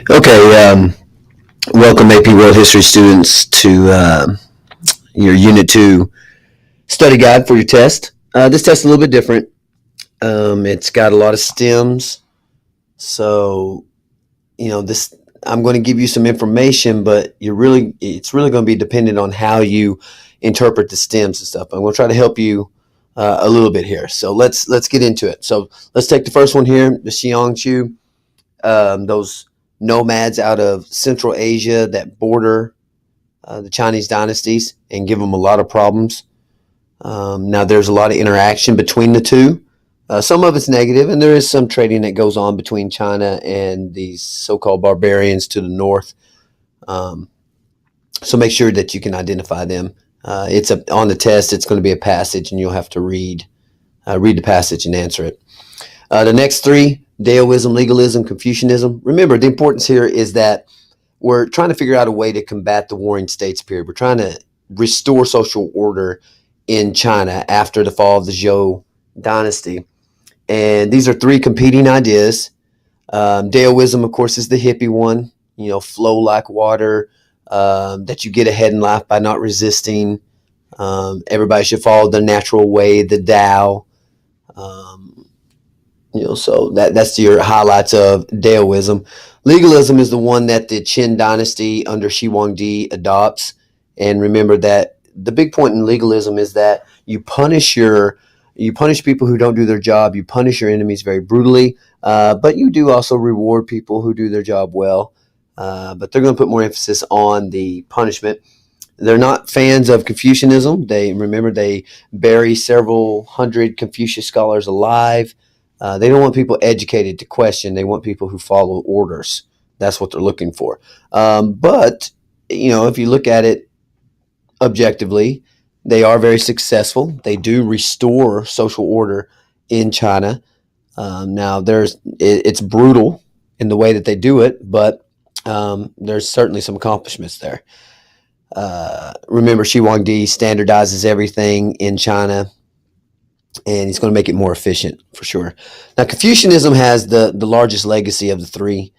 Okay, welcome AP World History students to your Unit 2 study guide for your test. This test is a little bit different. It's got a lot of stems, so this. I'm going to give you some information, but it's really going to be dependent on how you interpret the stems and stuff. I'm going to try to help you a little bit here. So let's get into it. So let's take the first one here, the Xiongqiu. Those nomads out of Central Asia that border the Chinese dynasties and give them a lot of problems. Now, there's a lot of interaction between the two. Some of it's negative, and there is some trading that goes on between China and these so-called barbarians to the north. So make sure that you can identify them. On the test, it's going to be a passage, and you'll have to read the passage and answer it. The next three: Daoism, legalism, Confucianism. Remember, the importance here is that we're trying to figure out a way to combat the Warring States period. We're trying to restore social order in China after the fall of the Zhou dynasty. And these are three competing ideas. Daoism, of course, is the hippie one, flow like water, that you get ahead in life by not resisting. Everybody should follow the natural way, the Tao. So that's your highlights of Daoism. Legalism is the one that the Qin dynasty under Shi Huangdi adopts. And remember that the big point in legalism is that you punish people who don't do their job. You punish your enemies very brutally, but you do also reward people who do their job well. But they're going to put more emphasis on the punishment. They're not fans of Confucianism. They bury several hundred Confucius scholars alive. They don't want people educated to question. They want people who follow orders. That's what they're looking for. But if you look at it objectively, they are very successful. They do restore social order in China. Now, it's brutal in the way that they do it, but there's certainly some accomplishments there. Remember, Shi Huangdi standardizes everything in China, and he's going to make it more efficient for sure. Now, Confucianism has the largest legacy of the three,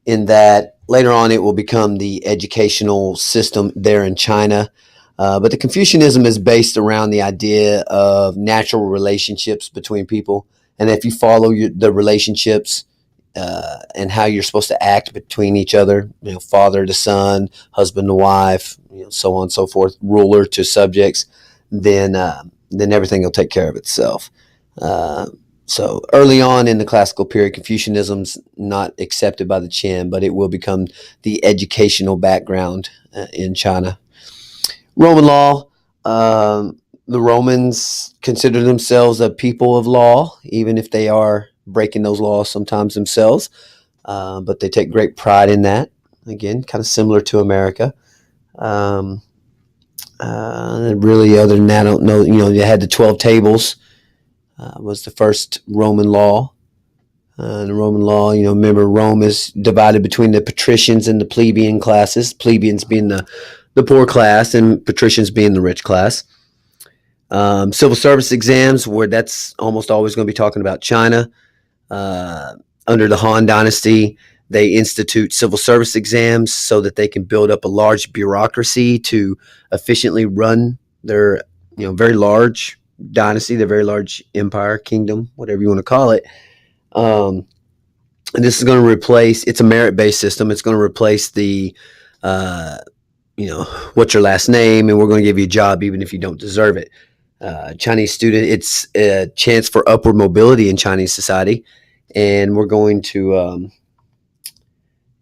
in that later on it will become the educational system there in China. But the Confucianism is based around the idea of natural relationships between people. And if you follow the relationships and how you're supposed to act between each other, father to son, husband to wife, so on and so forth, ruler to subjects, then everything will take care of itself. So early on in the classical period, Confucianism's not accepted by the Qin, but it will become the educational background in China. Roman law. The Romans consider themselves a people of law, even if they are breaking those laws sometimes themselves. But they take great pride in that. Again, kind of similar to America. Really, other than that, I don't know. You had the 12 tables. Was the first Roman law. The Roman law, remember, Rome is divided between the patricians and the plebeian classes. Plebeians being the poor class, and patricians being the rich class. Civil service exams, where that's almost always going to be talking about China. Under the Han Dynasty, they institute civil service exams so that they can build up a large bureaucracy to efficiently run their very large dynasty, their very large empire, kingdom, whatever you want to call it. And this is going to replace, it's a merit-based system. It's going to replace the what's your last name, and we're going to give you a job even if you don't deserve it. Chinese student, it's a chance for upward mobility in Chinese society, and we're going to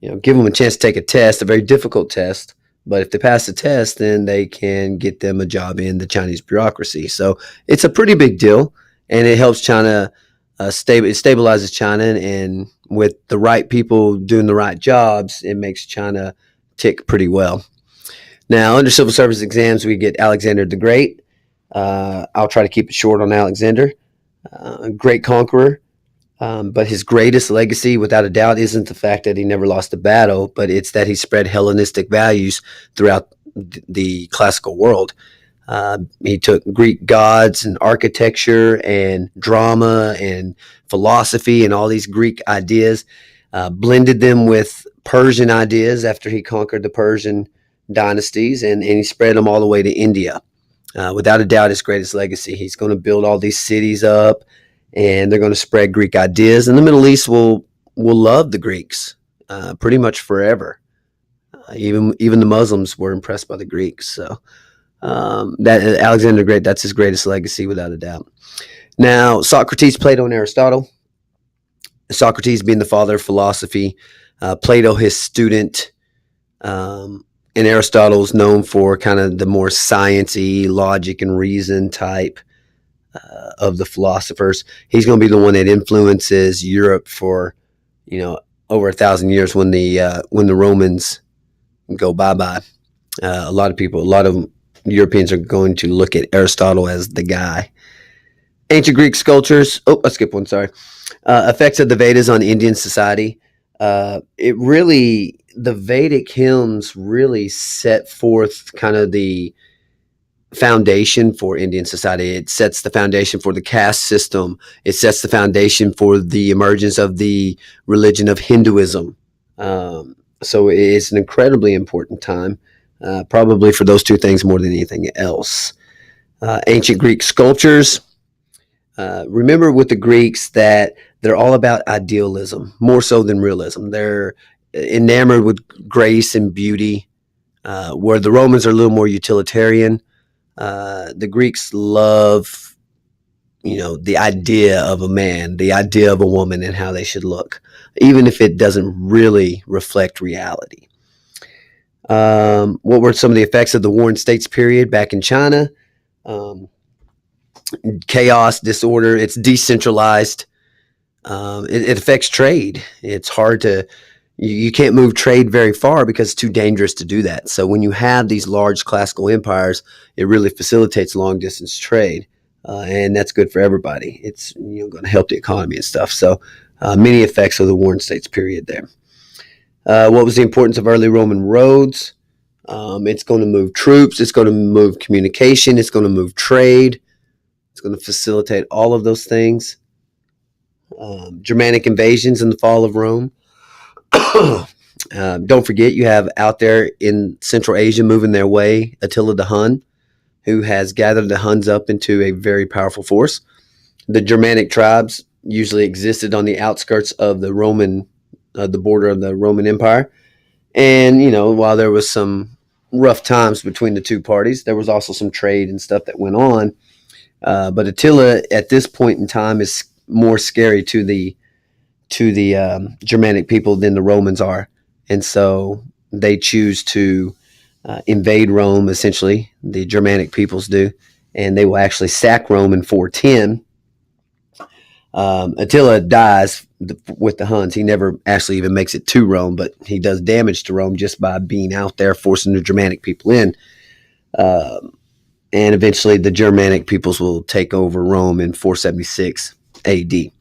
give them a chance to take a test, a very difficult test, but if they pass the test, then they can get them a job in the Chinese bureaucracy. So it's a pretty big deal, and it helps China, it stabilizes China, and with the right people doing the right jobs, it makes China tick pretty well. Now, under civil service exams, we get Alexander the Great. I'll try to keep it short on Alexander. Great conqueror. But his greatest legacy, without a doubt, isn't the fact that he never lost a battle, but it's that he spread Hellenistic values throughout the classical world. He took Greek gods and architecture and drama and philosophy and all these Greek ideas, blended them with Persian ideas after he conquered the Persian dynasties, and he spread them all the way to India. Without a doubt, his greatest legacy. He's going to build all these cities up, and they're going to spread Greek ideas, and the Middle East will love the Greeks pretty much forever. Even the Muslims were impressed by the Greeks. So that Alexander the Great, that's his greatest legacy without a doubt. Now, Socrates, Plato, and Aristotle. Socrates being the father of philosophy, Plato his student, and Aristotle is known for kind of the more sciencey, logic and reason type of the philosophers. He's going to be the one that influences Europe for over 1,000 years when the Romans go bye bye. A lot of Europeans are going to look at Aristotle as the guy. Ancient Greek sculptures. Oh, I skipped one. Sorry. Effects of the Vedas on Indian society. The Vedic hymns really set forth kind of the foundation for Indian society. It sets the foundation for the caste system. It sets the foundation for the emergence of the religion of Hinduism. So it's an incredibly important time, probably for those two things more than anything else. Ancient Greek sculptures. Remember with the Greeks that they're all about idealism, more so than realism. They're enamored with grace and beauty, where the Romans are a little more utilitarian. The Greeks love, the idea of a man, the idea of a woman, and how they should look, even if it doesn't really reflect reality. What were some of the effects of the Warring States period back in China? Chaos, disorder. It's decentralized. It affects trade. It's hard you can't move trade very far because it's too dangerous to do that. So when you have these large classical empires, it really facilitates long distance trade, and that's good for everybody. It's going to help the economy and stuff. So many effects of the Warring States period there. What was the importance of early Roman roads? It's going to move troops. It's going to move communication. It's going to move trade. It's going to facilitate all of those things. Germanic invasions and the fall of Rome. Don't forget, you have out there in Central Asia moving their way Attila the Hun, who has gathered the Huns up into a very powerful force. The Germanic tribes usually existed on the outskirts of the border of the Roman Empire. And, while there was some rough times between the two parties, there was also some trade and stuff that went on. But Attila, at this point in time, is more scary to the Germanic people than the Romans are, and so they choose to invade Rome. Essentially, the Germanic peoples do, and they will actually sack Rome in 410. Attila dies with the Huns. He never actually even makes it to Rome, but he does damage to Rome just by being out there, forcing the Germanic people in. And eventually the Germanic peoples will take over Rome in 476 AD,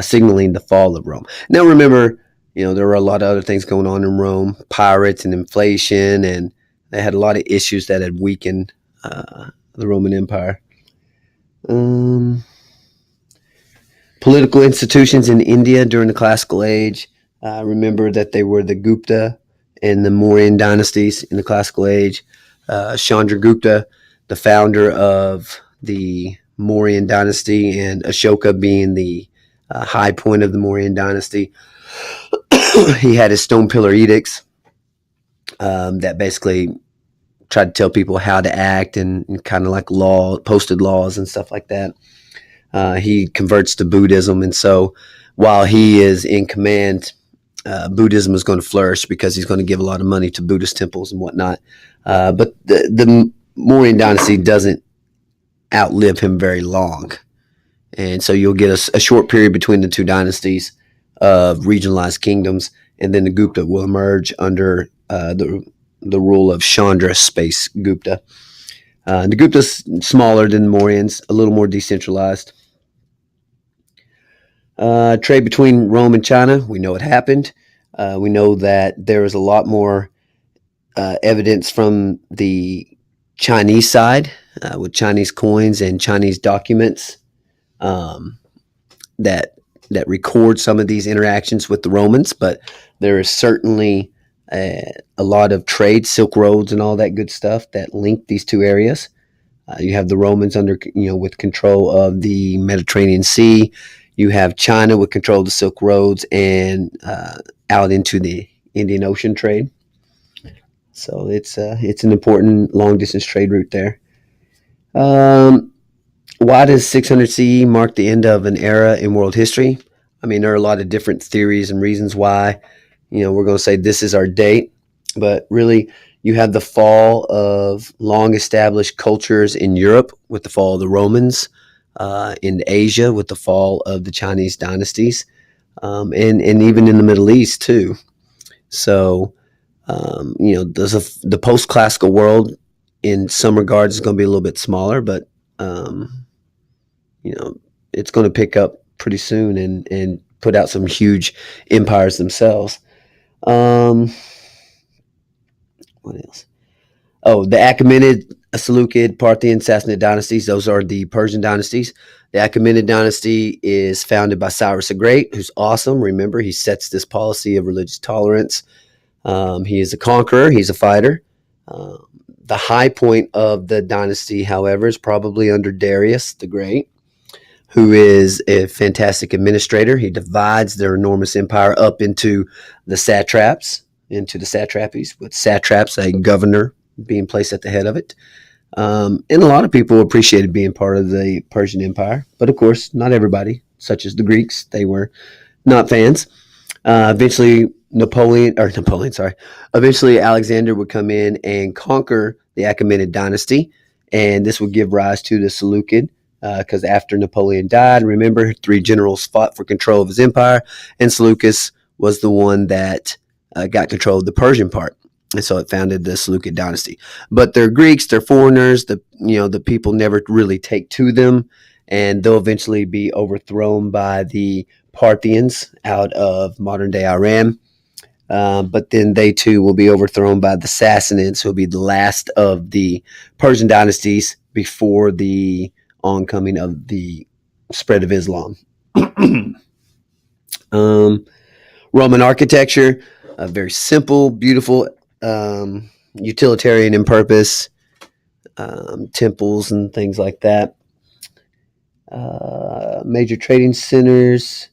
signaling the fall of Rome. Now remember, there were a lot of other things going on in Rome, pirates and inflation, and they had a lot of issues that had weakened the Roman Empire. Political institutions in India during the Classical Age. Remember that they were the Gupta and the Mauryan dynasties in the Classical Age. Chandragupta, the founder of the Mauryan dynasty, and Ashoka being the high point of the Mauryan dynasty. He had his stone pillar edicts that basically tried to tell people how to act, and kind of like posted laws and stuff like that. He converts to Buddhism, and so while he is in command, Buddhism is going to flourish because he's going to give a lot of money to Buddhist temples and whatnot. But the Mauryan dynasty doesn't outlive him very long, and so you'll get a short period between the two dynasties of regionalized kingdoms, and then the Gupta will emerge under the rule of Chandra space Gupta. The Gupta's smaller than the Mauryans, a little more decentralized. Trade between Rome and China, we know it happened. We know that there is a lot more evidence from the Chinese side with Chinese coins and Chinese documents that that record some of these interactions with the Romans, but there is certainly a lot of trade, Silk Roads, and all that good stuff that link these two areas. You have the Romans under, with control of the Mediterranean Sea. You have China with control of the Silk Roads and out into the Indian Ocean trade. So it's an important long distance trade route there. Um, why does 600 CE mark the end of an era in world history? I mean, there are a lot of different theories and reasons why. We're going to say this is our date, but really, you have the fall of long established cultures in Europe with the fall of the Romans, in Asia with the fall of the Chinese dynasties, and even in the Middle East too. So, the post classical world in some regards is going to be a little bit smaller, but um, you know, it's going to pick up pretty soon and put out some huge empires themselves. Um, what else? Oh, the Achaemenid, Seleucid, Parthian, Sassanid dynasties. Those are the Persian dynasties. The Achaemenid dynasty is founded by Cyrus the Great, who's awesome. Remember, he sets this policy of religious tolerance. He is a conqueror. He's a fighter. Um, the high point of the dynasty, however, is probably under Darius the Great, who is a fantastic administrator. He divides their enormous empire up into the satraps, into the satrapies, with satraps, a governor being placed at the head of it. And a lot of people appreciated being part of the Persian Empire, but of course, not everybody, such as the Greeks, they were not fans. Eventually, Eventually, Alexander would come in and conquer the Achaemenid dynasty, and this would give rise to the Seleucid. Because after Napoleon died, remember, three generals fought for control of his empire, and Seleucus was the one that got control of the Persian part, and so it founded the Seleucid dynasty. But they're Greeks, they're foreigners. The people never really take to them, and they'll eventually be overthrown by the Parthians out of modern day Iran. But then they too will be overthrown by the Sassanids, who will be the last of the Persian dynasties before the oncoming of the spread of Islam. um, Roman architecture, very simple, beautiful, utilitarian in purpose, temples and things like that. Major trading centers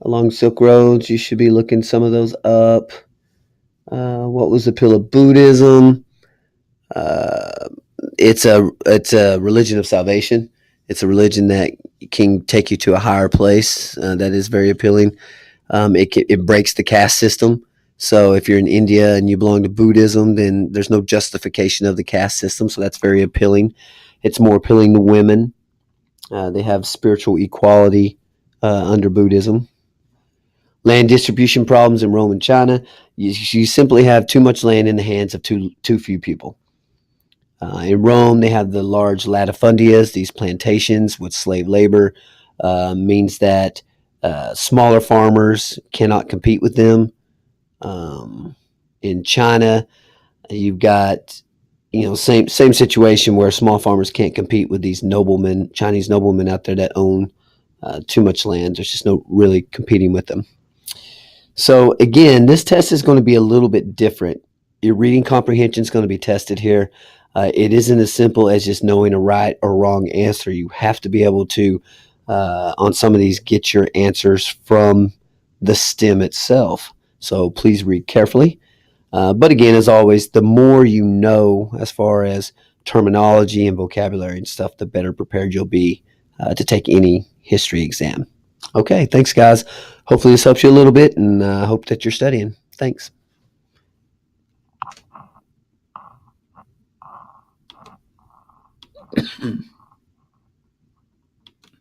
along Silk Roads. You should be looking some of those up. What was the appeal of Buddhism? Uh, it's a religion of salvation. It's a religion that can take you to a higher place. That is very appealing. It breaks the caste system. So if you're in India and you belong to Buddhism, then there's no justification of the caste system. So that's very appealing. It's more appealing to women. They have spiritual equality under Buddhism. Land distribution problems in Rome and China. You simply have too much land in the hands of too few people. In Rome, they have the large latifundias, these plantations with slave labor, means that smaller farmers cannot compete with them. In China, you've got same situation where small farmers can't compete with these noblemen, Chinese noblemen out there that own too much land. There's just no really competing with them. So again, this test is going to be a little bit different. Your reading comprehension is going to be tested here. It isn't as simple as just knowing a right or wrong answer. You have to be able to, on some of these, get your answers from the stem itself. So please read carefully. But again, as always, the more you know as far as terminology and vocabulary and stuff, the better prepared you'll be to take any history exam. Okay, thanks, guys. Hopefully this helps you a little bit, and I hope that you're studying. Thanks.